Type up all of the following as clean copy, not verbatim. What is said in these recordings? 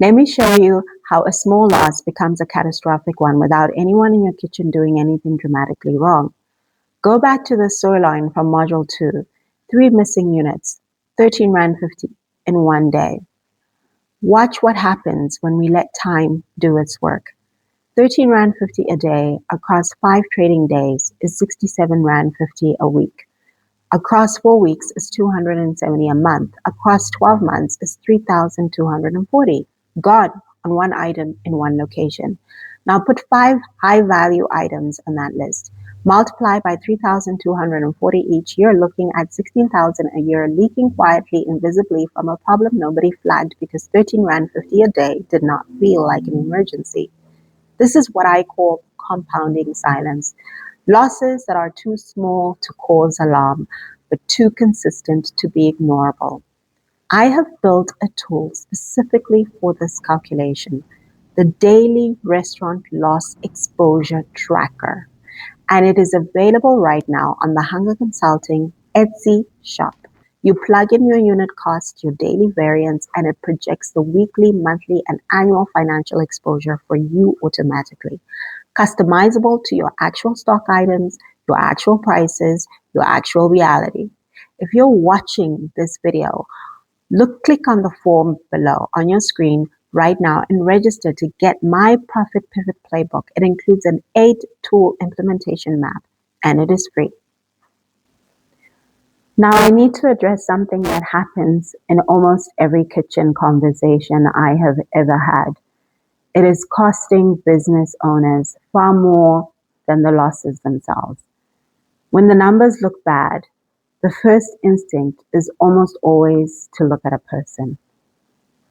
Let me show you how a small loss becomes a catastrophic one without anyone in your kitchen doing anything dramatically wrong. Go back to the sirloin from Module 2. 3 missing units, 13 Rand 50 in one day. Watch what happens when we let time do its work. 13 Rand 50 a day across 5 trading days is 67 Rand 50 a week. Across 4 weeks is 270 a month. Across 12 months is 3,240. Gone on one item in one location. Now put 5 high-value items on that list. Multiply by 3,240 each year, looking at 16,000 a year, leaking quietly, invisibly from a problem nobody flagged because 13 Rand 50 a day did not feel like an emergency. This is what I call compounding silence. Losses that are too small to cause alarm, but too consistent to be ignorable. I have built a tool specifically for this calculation, the Daily Restaurant Loss Exposure Tracker, and it is available right now on the Hunger Consulting Etsy shop. You plug in your unit cost, your daily variance, and it projects the weekly, monthly, and annual financial exposure for you automatically. Customizable to your actual stock items, your actual prices, your actual reality. If you're watching this video, click on the form below on your screen right now and register to get my Profit Pivot Playbook. It includes an 8-tool implementation map, and it is free. Now, I need to address something that happens in almost every kitchen conversation I have ever had. It is costing business owners far more than the losses themselves. When the numbers look bad, the first instinct is almost always to look at a person.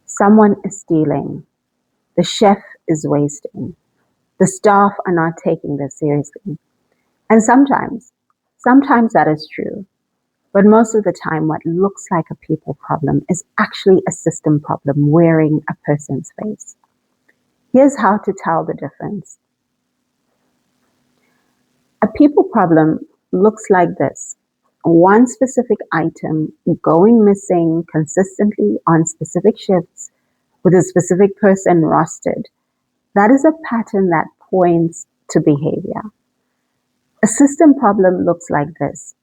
Someone is stealing. The chef is wasting. The staff are not taking this seriously. And sometimes that is true. But most of the time, what looks like a people problem is actually a system problem wearing a person's face. Here's how to tell the difference. A people problem looks like this. One specific item going missing consistently on specific shifts with a specific person rostered. That is a pattern that points to behavior. A system problem looks like this.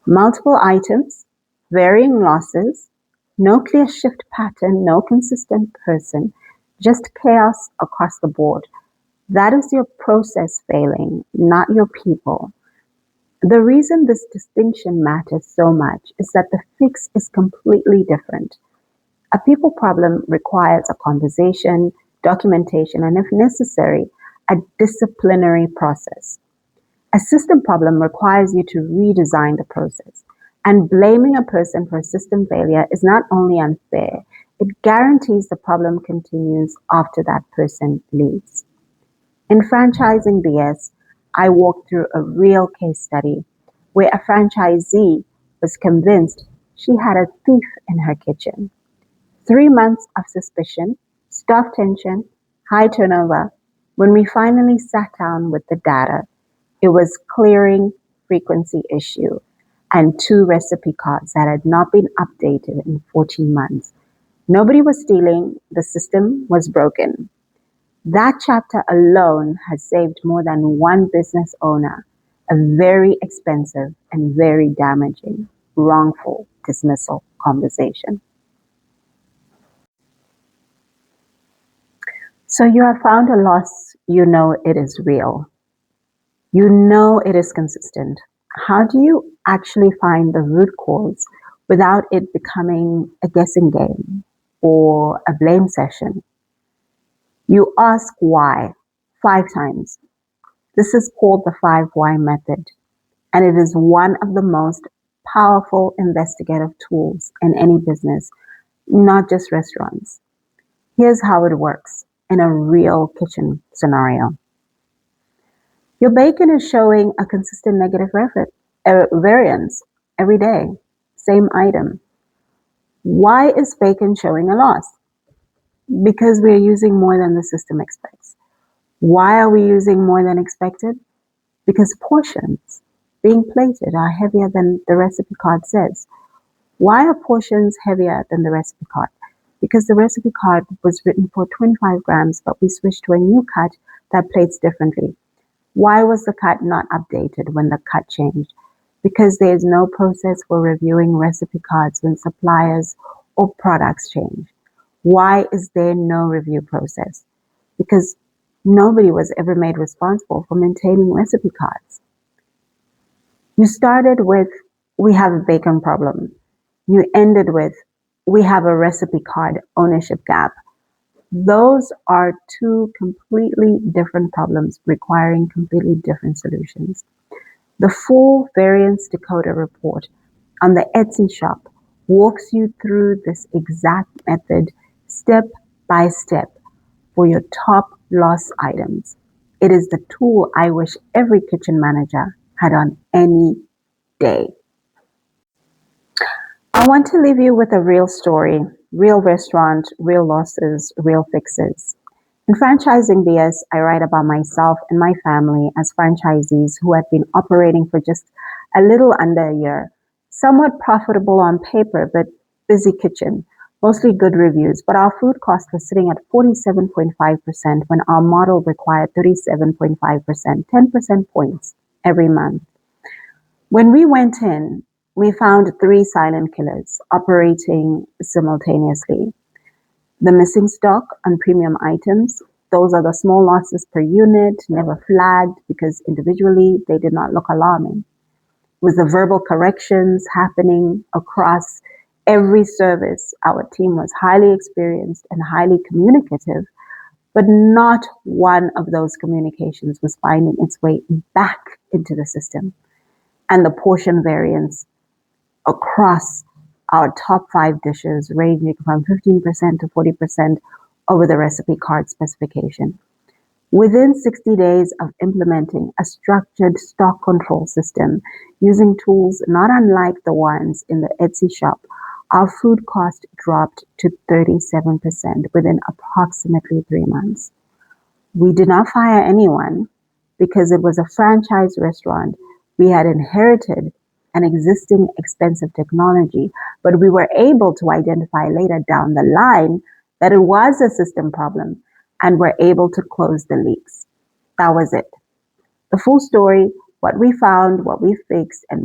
Multiple items, varying losses, no clear shift pattern, no consistent person, just chaos across the board. That is your process failing, not your people. The reason this distinction matters so much is that the fix is completely different. A people problem requires a conversation, documentation, and if necessary, a disciplinary process. A system problem requires you to redesign the process. And blaming a person for system failure is not only unfair, it guarantees the problem continues after that person leaves. In Franchising BS, I walked through a real case study where a franchisee was convinced she had a thief in her kitchen. 3 months of suspicion, staff tension, high turnover. When we finally sat down with the data, it was clearing frequency issue and 2 recipe cards that had not been updated in 14 months. Nobody was stealing, the system was broken. That chapter alone has saved more than one business owner a very expensive and very damaging wrongful dismissal conversation. So you have found a loss, you know it is real. You know it is consistent. How do you actually find the root cause without it becoming a guessing game or a blame session? You ask why 5 times. This is called the 5 why method, and it is one of the most powerful investigative tools in any business, not just restaurants. Here's how it works in a real kitchen scenario. Your bacon is showing a consistent negative variance every day, same item. Why is bacon showing a loss? Because we are using more than the system expects. Why are we using more than expected? Because portions being plated are heavier than the recipe card says. Why are portions heavier than the recipe card? because the recipe card was written for 25 grams, but we switched to a new cut that plates differently. Why was the cut not updated when the cut changed? Because there is no process for reviewing recipe cards when suppliers or products change. Why is there no review process? Because nobody was ever made responsible for maintaining recipe cards. You started with, we have a bacon problem. You ended with, we have a recipe card ownership gap. Those are two completely different problems requiring completely different solutions. The full variance decoder report on the Etsy shop walks you through this exact method step by step for your top loss items. It is the tool I wish every kitchen manager had on any day. I want to leave you with a real story, real restaurant, real losses, real fixes. In Franchising BS, I write about myself and my family as franchisees who had been operating for just a little under a year, somewhat profitable on paper, but busy kitchen, mostly good reviews, but our food cost was sitting at 47.5% when our model required 37.5%, 10% points every month. When we went in, we found three silent killers operating simultaneously. The missing stock on premium items, those are the small losses per unit, never flagged because individually they did not look alarming. With the verbal corrections happening across every service, our team was highly experienced and highly communicative, but not one of those communications was finding its way back into the system. And the portion variance across our top 5 dishes ranging from 15% to 40% over the recipe card specification. Within 60 days of implementing a structured stock control system using tools not unlike the ones in the Etsy shop, our food cost dropped to 37% within approximately 3 months. We did not fire anyone because it was a franchise restaurant. We had inherited an existing expensive technology, but we were able to identify later down the line that it was a system problem and were able to close the leaks. That was it. The full story, what we found, what we fixed, and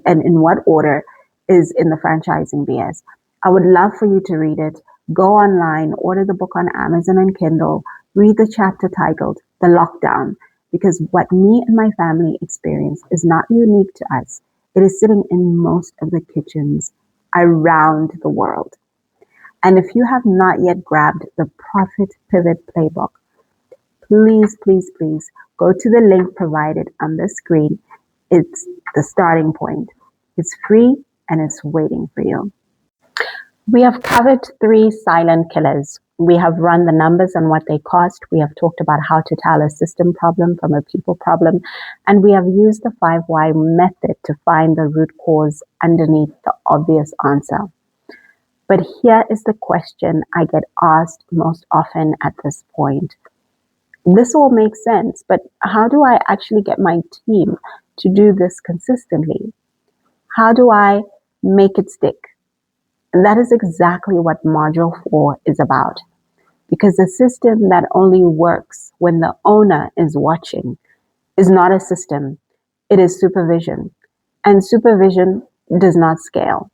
in what order is in the Franchising BS. I would love for you to read it. Go online, order the book on Amazon and Kindle, read the chapter titled The Lockdown, because what me and my family experienced is not unique to us. It is sitting in most of the kitchens around the world. And if you have not yet grabbed the Profit Pivot Playbook, please, please, please go to the link provided on the screen. It's the starting point. It's free and it's waiting for you. We have covered 3 silent killers. We have run the numbers on what they cost. We have talked about how to tell a system problem from a people problem. And we have used the 5 why method to find the root cause underneath the obvious answer. But here is the question I get asked most often at this point. This all makes sense, but how do I actually get my team to do this consistently? How do I make it stick? And that is exactly what Module 4 is about. Because a system that only works when the owner is watching is not a system, it is supervision. And supervision does not scale.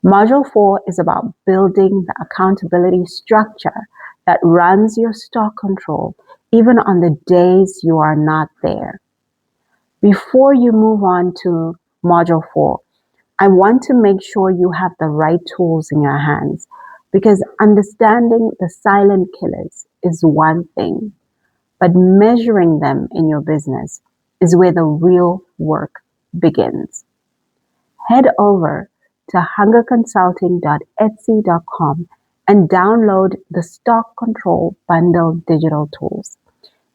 Module 4 is about building the accountability structure that runs your stock control even on the days you are not there. Before you move on to Module 4, I want to make sure you have the right tools in your hands, because understanding the silent killers is one thing, but measuring them in your business is where the real work begins. Head over to hungerconsulting.etsy.com and download the Stock Control Bundle digital tools.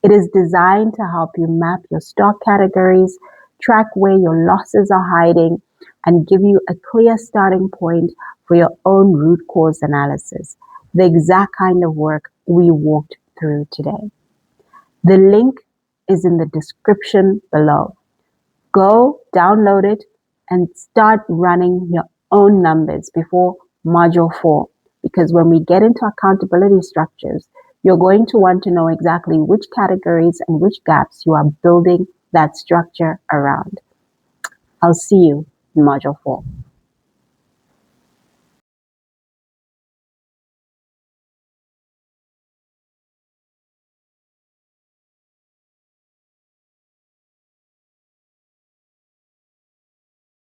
It is designed to help you map your stock categories, track where your losses are hiding, and give you a clear starting point for your own root cause analysis, the exact kind of work we walked through today. The link is in the description below. Go download it and start running your own numbers before Module 4 Because when we get into accountability structures, you're going to want to know exactly which categories and which gaps you are building that structure around. I'll see you in Module 4.